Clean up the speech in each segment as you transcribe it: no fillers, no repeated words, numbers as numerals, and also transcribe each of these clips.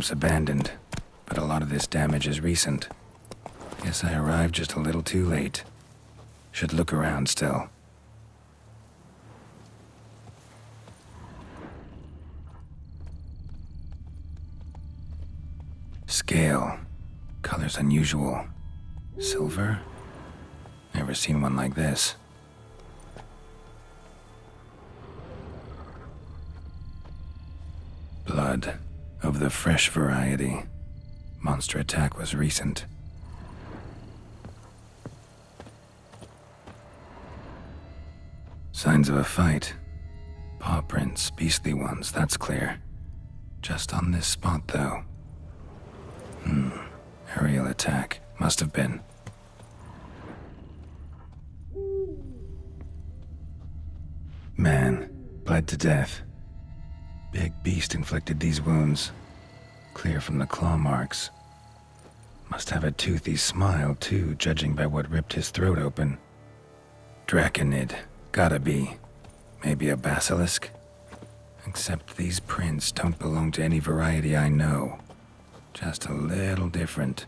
looks abandoned, but a lot of this damage is recent. Guess I arrived just a little too late. Should look around still. Scale. Color's unusual. Silver? Never seen one like this. Blood. Of the fresh variety. Monster attack was recent. Signs of a fight. Paw prints, beastly ones, that's clear. Just on this spot, though. Aerial attack. Must have been. Man, bled to death. Big beast inflicted these wounds. Clear from the claw marks. Must have a toothy smile, too, judging by what ripped his throat open. Draconid. Gotta be. Maybe a basilisk? Except these prints don't belong to any variety I know. Just a little different.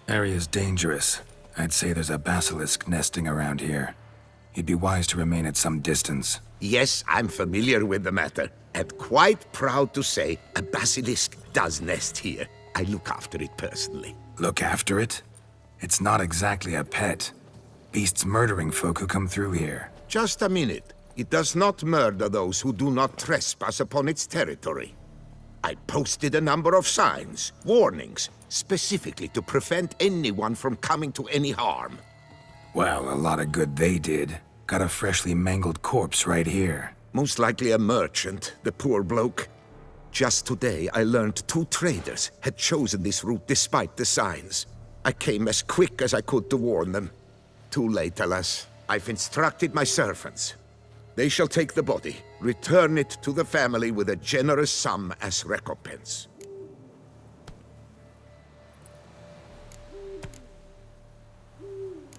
Area's dangerous. I'd say there's a basilisk nesting around here. You'd be wise to remain at some distance. Yes, I'm familiar with the matter, and quite proud to say a basilisk does nest here. I look after it personally. Look after it? It's not exactly a pet. Beasts murdering folk who come through here. Just a minute. It does not murder those who do not trespass upon its territory. I posted a number of signs, warnings, specifically to prevent anyone from coming to any harm. Well, a lot of good they did. Got a freshly mangled corpse right here. Most likely a merchant, the poor bloke. Just today, I learned 2 traders had chosen this route despite the signs. I came as quick as I could to warn them. Too late, alas. I've instructed my servants. They shall take the body, return it to the family with a generous sum as recompense.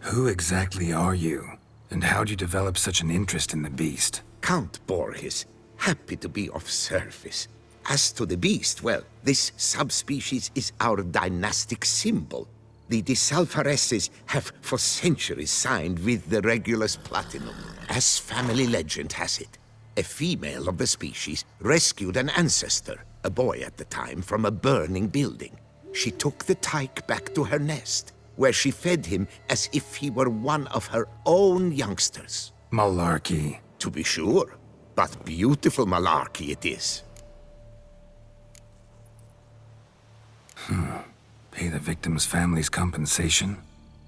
Who exactly are you? And how'd you develop such an interest in the beast? Count Borges, happy to be of service. As to the beast, well, this subspecies is our dynastic symbol. The Disalfareses have for centuries signed with the Regulus Platinum. As family legend has it, a female of the species rescued an ancestor, a boy at the time, from a burning building. She took the tyke back to her nest, where she fed him as if he were one of her own youngsters. Malarkey. To be sure, but beautiful malarkey it is. Pay the victim's family's compensation?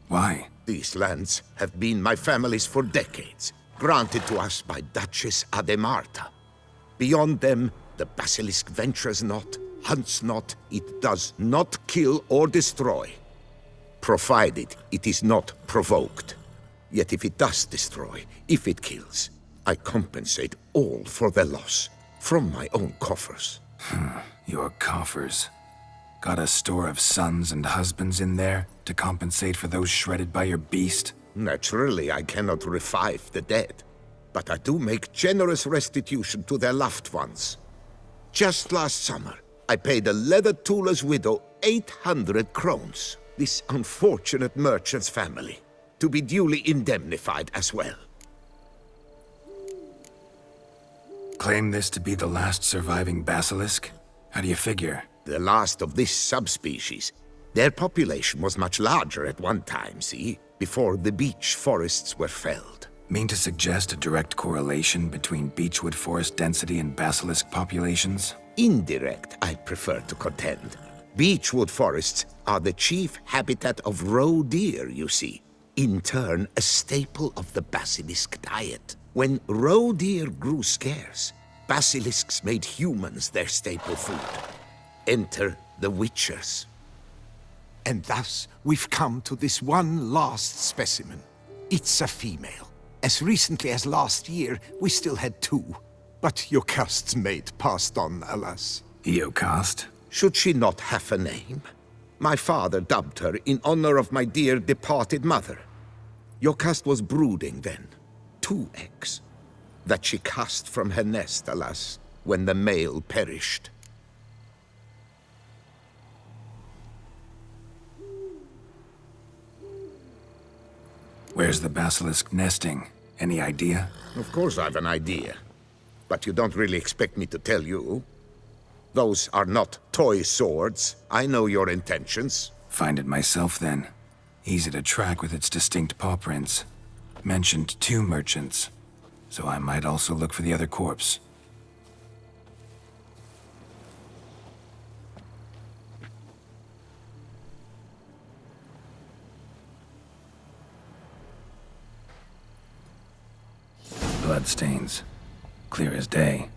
Why? These lands have been my family's for decades, granted to us by Duchess Ademarta. Beyond them, the basilisk ventures not, hunts not, it does not kill or destroy. Provided it is not provoked. Yet if it does destroy, if it kills, I compensate all for the loss, from my own coffers. Your coffers. Got a store of sons and husbands in there to compensate for those shredded by your beast? Naturally, I cannot revive the dead, but I do make generous restitution to their loved ones. Just last summer, I paid a leather tooler's widow 800 crowns, this unfortunate merchant's family, to be duly indemnified as well. Claim this to be the last surviving basilisk? How do you figure? The last of this subspecies. Their population was much larger at one time, see? Before the beech forests were felled. Mean to suggest a direct correlation between beechwood forest density and basilisk populations? Indirect, I prefer to contend. Beechwood forests are the chief habitat of roe deer, you see. In turn, a staple of the basilisk diet. When roe deer grew scarce, basilisks made humans their staple food. Enter the witchers. And thus, we've come to this one last specimen. It's a female. As recently as last year, we still had 2. But Jocast's mate passed on, alas. Jocast? Should she not have a name? My father dubbed her in honor of my dear departed mother. Your cast was brooding then. 2 eggs. That she cast from her nest, alas, when the male perished. Where's the basilisk nesting? Any idea? Of course I've an idea. But you don't really expect me to tell you. Those are not toy swords. I know your intentions. Find it myself then. Easy to track with its distinct paw prints. Mentioned 2 merchants, so I might also look for the other corpse. Bloodstains. Clear as day.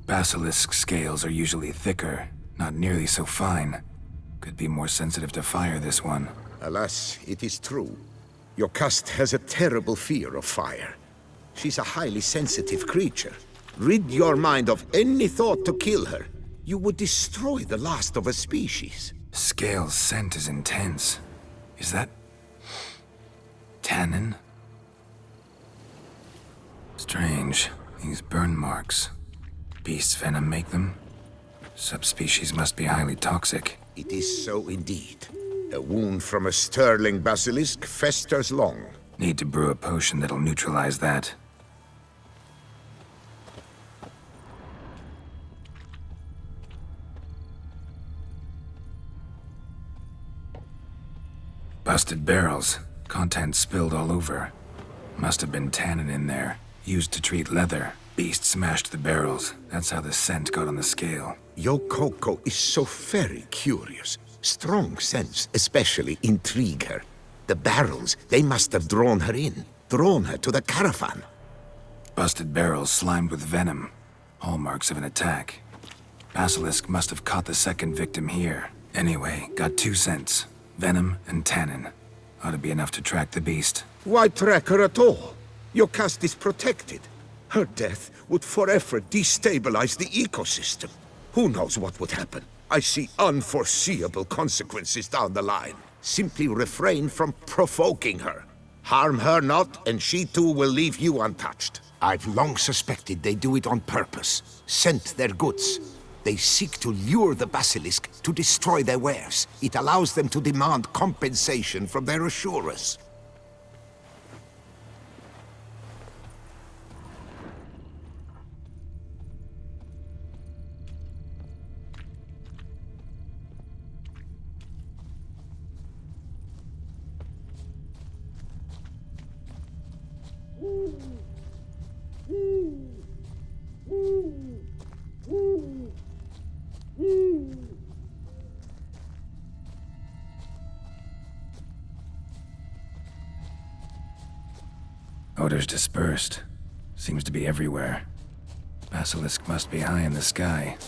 Basilisk scales are usually thicker, not nearly so fine. Could be more sensitive to fire, this one. Alas, it is true. Your cast has a terrible fear of fire. She's a highly sensitive creature. Rid your mind of any thought to kill her. You would destroy the last of a species. Scale's scent is intense. Is that... tannin? Strange. These burn marks. Beast's venom make them? Subspecies must be highly toxic. It is so indeed. A wound from a sterling basilisk festers long. Need to brew a potion that'll neutralize that. Busted barrels. Contents spilled all over. Must have been tannin in there. Used to treat leather. Beast smashed the barrels. That's how the scent got on the scale. Your Coco is so very curious. Strong scents especially intrigue her. The barrels, they must have drawn her in. Drawn her to the caravan. Busted barrels slimed with venom. Hallmarks of an attack. Basilisk must have caught the second victim here. Anyway, got 2 scents. Venom and tannin. Ought to be enough to track the beast. Why track her at all? Your cast is protected. Her death would forever destabilize the ecosystem. Who knows what would happen? I see unforeseeable consequences down the line. Simply refrain from provoking her. Harm her not, and she too will leave you untouched. I've long suspected they do it on purpose. Scent their goods. They seek to lure the basilisk to destroy their wares. It allows them to demand compensation from their assurers. Odors dispersed. Seems to be everywhere. Basilisk must be high in the sky.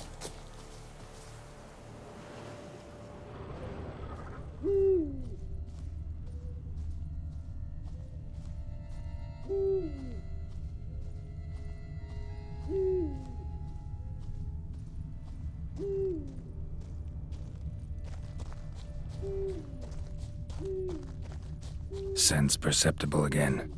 Sense perceptible again.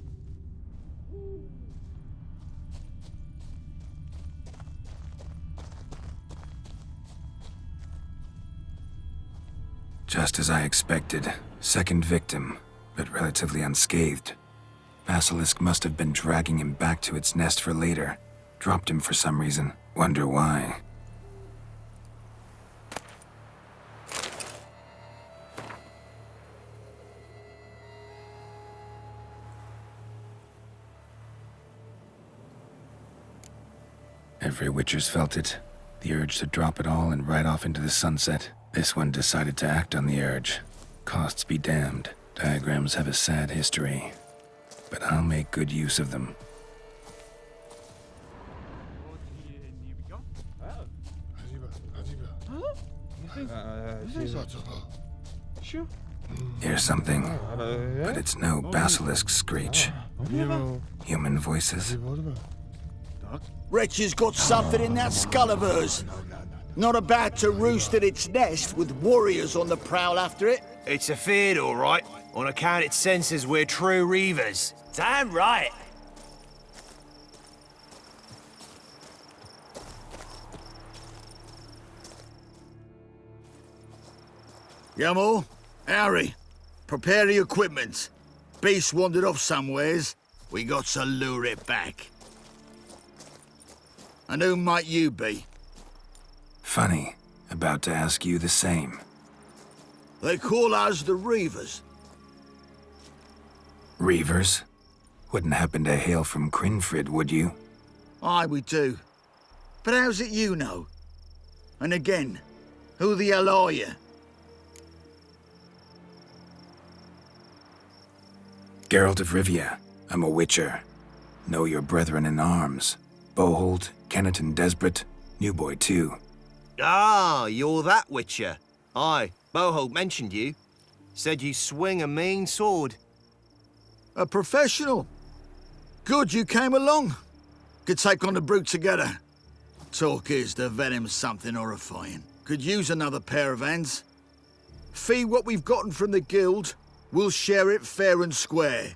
Just as I expected. Second victim, but relatively unscathed. Basilisk must have been dragging him back to its nest for later. Dropped him for some reason. Wonder why. Every Witcher's felt it. The urge to drop it all and ride off into the sunset. This one decided to act on the urge. Costs be damned. Diagrams have a sad history. But I'll make good use of them. Huh? Hear something, but it's no basilisk screech. Human voices. Wretch has got something in that skull of hers. Not about to roost at its nest with warriors on the prowl after it. It's afeard, all right. On account it senses we're true reavers. Damn right. Yamo, Harry, prepare the equipment. Beast wandered off somewheres. We got to lure it back. And who might you be? Funny, about to ask you the same. They call us the Reavers. Reavers? Wouldn't happen to hail from Crinfrid, would you? Aye, we do. But how's it you know? And again, who the hell are you? Geralt of Rivia. I'm a witcher. Know your brethren in arms. Boholt, Kennet and Desperate, New Boy too. Ah, you're that witcher. Aye, Boholt mentioned you. Said you swing a mean sword. A professional. Good you came along. Could take on the brute together. Talk is the venom's something horrifying. Could use another pair of hands. Fee what we've gotten from the guild. We'll share it fair and square.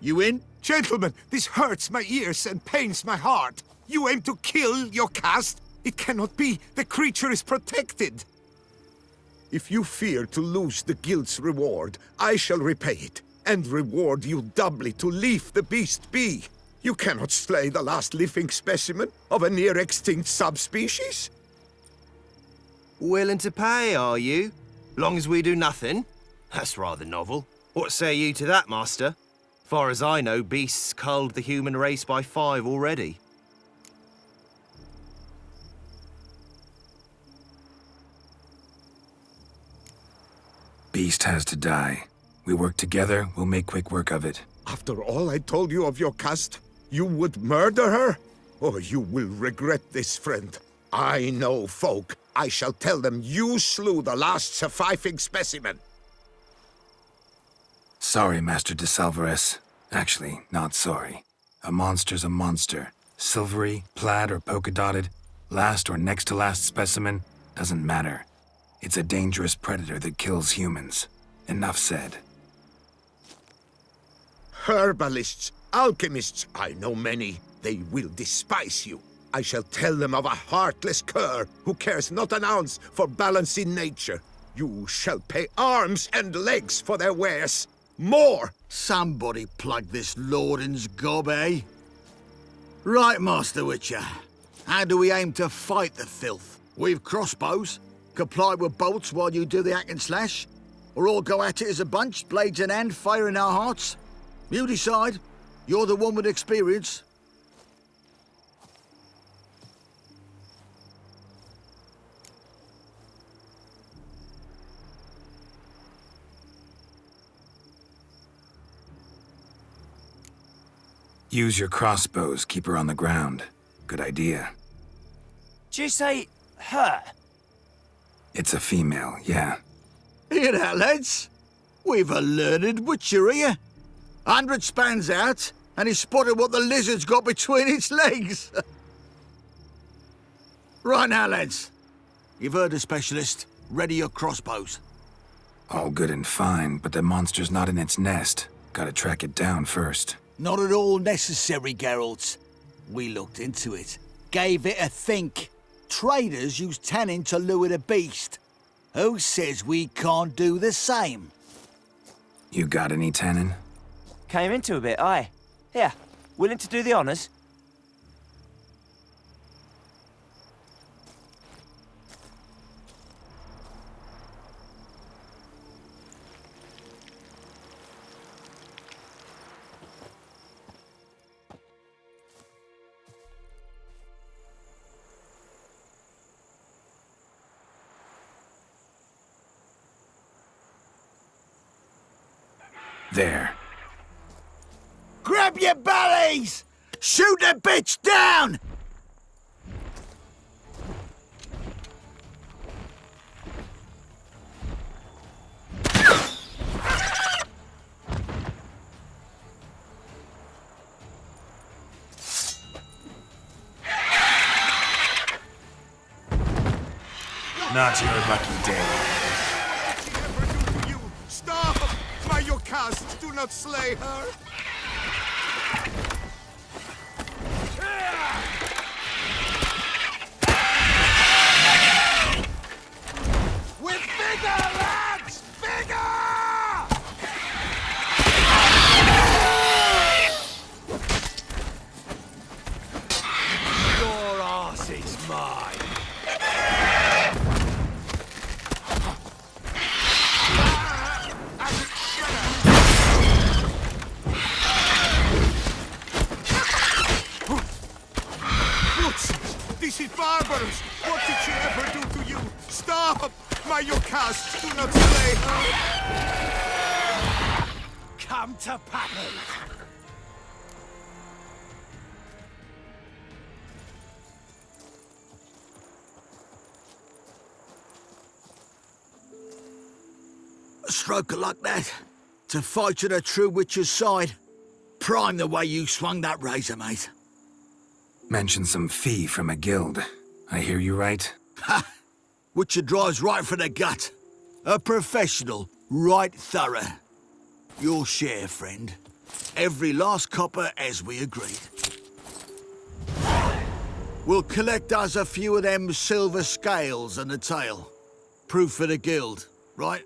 You in? Gentlemen, this hurts my ears and pains my heart. You aim to kill your caste? It cannot be. The creature is protected. If you fear to lose the guild's reward, I shall repay it, and reward you doubly to leave the beast be. You cannot slay the last living specimen of a near-extinct subspecies. Willing to pay, are you? Long as we do nothing? That's rather novel. What say you to that, master? Far as I know, beasts culled the human race by 5 already. Beast has to die. We work together, we'll make quick work of it. After all I told you of your caste, you would murder her? Oh, you will regret this, friend. I know folk. I shall tell them you slew the last surviving specimen. Sorry, Master de Salvarez. Actually, not sorry. A monster's a monster. Silvery, plaid, or polka-dotted, last or next to last specimen, doesn't matter. It's a dangerous predator that kills humans. Enough said. Herbalists, alchemists, I know many. They will despise you. I shall tell them of a heartless cur who cares not an ounce for balance in nature. You shall pay arms and legs for their wares. More! Somebody plug this Lorden's gob, eh? Right, Master Witcher. How do we aim to fight the filth? We've crossbows. Comply with bolts while you do the hack and slash? Or all go at it as a bunch, blades in hand, fire in our hearts? You decide. You're the one with experience. Use your crossbows, keep her on the ground. Good idea. Did you say her? It's a female, yeah. Hear that, lads? We've a learned witcher here. 100 spans out, and he spotted what the lizard's got between its legs. Right now, lads. You've heard the specialist. Ready your crossbows. All good and fine, but the monster's not in its nest. Gotta track it down first. Not at all necessary, Geralt. We looked into it. Gave it a think. Traders use tannin to lure the beast. Who says we can't do the same? You got any tannin? Came into a bit, aye. Here, willing to do the honours? There. Grab your bellies! Shoot the bitch down! Not your lucky day. You stop! My Yocast, do not slay her! With vigor, lads! Vigor! Your arse is mine. This is barbarous! What did she ever do to you? Stop! My Yocast, do not slay her! Come to Pappy. A stroke of luck, that. To fight at a true witcher's side. Prime the way you swung that razor, mate. Mentioned some fee from a guild. I hear you right? Ha! Witcher drives right for the gut. A professional, right thorough. Your share, friend. Every last copper as we agreed. We'll collect us a few of them silver scales and a tail. Proof for the guild, right?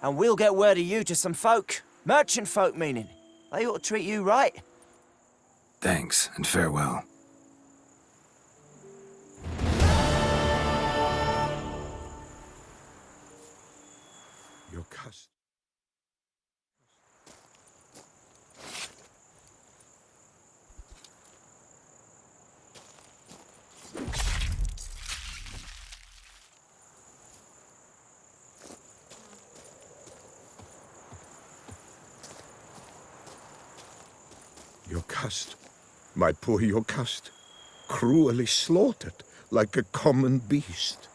And we'll get word of you to some folk. Merchant folk, meaning. They ought to treat you right. Thanks, and farewell. Yocast. Yocast, my poor Yocast, cruelly slaughtered like a common beast.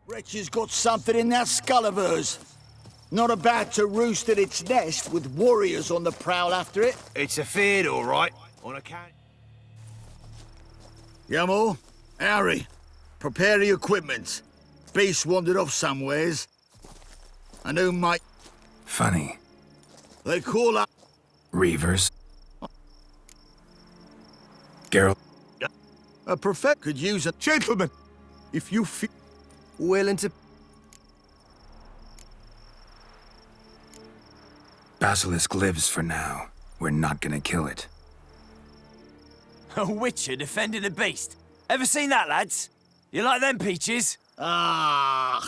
Wretch's got something in that skull of hers. Not about to roost at its nest with warriors on the prowl after it. It's a feared, all right. On account. Yamo, Harry, prepare the equipment. Beast wandered off somewheres. And who might... Funny. They call up... Reavers. Geralt. A prophet could use a... Gentlemen, if you feel... Willing to... Basilisk lives for now. We're not gonna kill it. A witcher defending a beast. Ever seen that, lads? You like them peaches? Ah,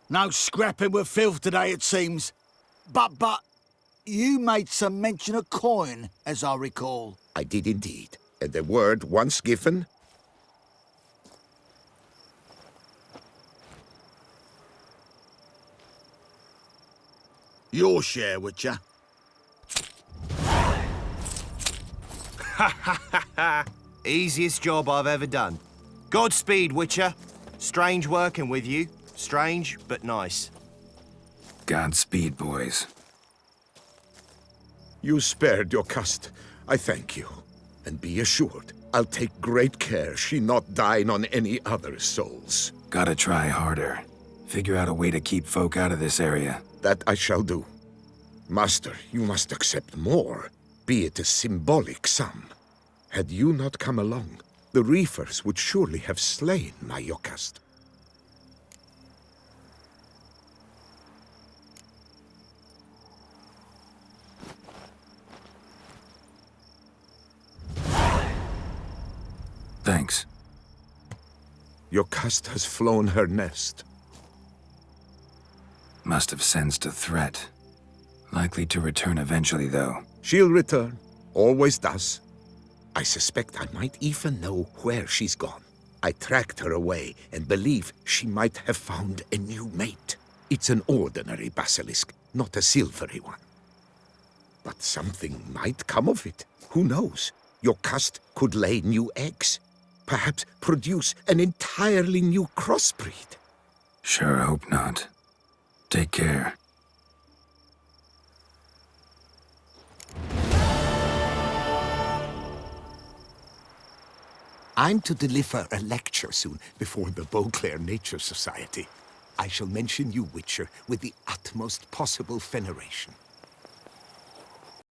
no scrapping with filth today, it seems. But, you made some mention of coin, as I recall. I did indeed. And the word once given, Your share, Witcher. Easiest job I've ever done. Godspeed, Witcher. Strange working with you. Strange, but nice. Godspeed, boys. you spared your cust. I thank you. And be assured, I'll take great care she not dine on any other souls. Gotta try harder. Figure out a way to keep folk out of this area. That I shall do. Master, you must accept more, be it a symbolic sum. Had you not come along, the reefers would surely have slain my Yocast. Thanks. Yocast has flown her nest. Must have sensed a threat. Likely to return eventually, though. She'll return. Always does. I suspect I might even know where she's gone. I tracked her away and believe she might have found a new mate. It's an ordinary basilisk, not a silvery one. But something might come of it. Who knows? Your cust could lay new eggs. Perhaps produce an entirely new crossbreed. Sure hope not. Take care. I'm to deliver a lecture soon before the Beauclair Nature Society. I shall mention you, Witcher, with the utmost possible veneration.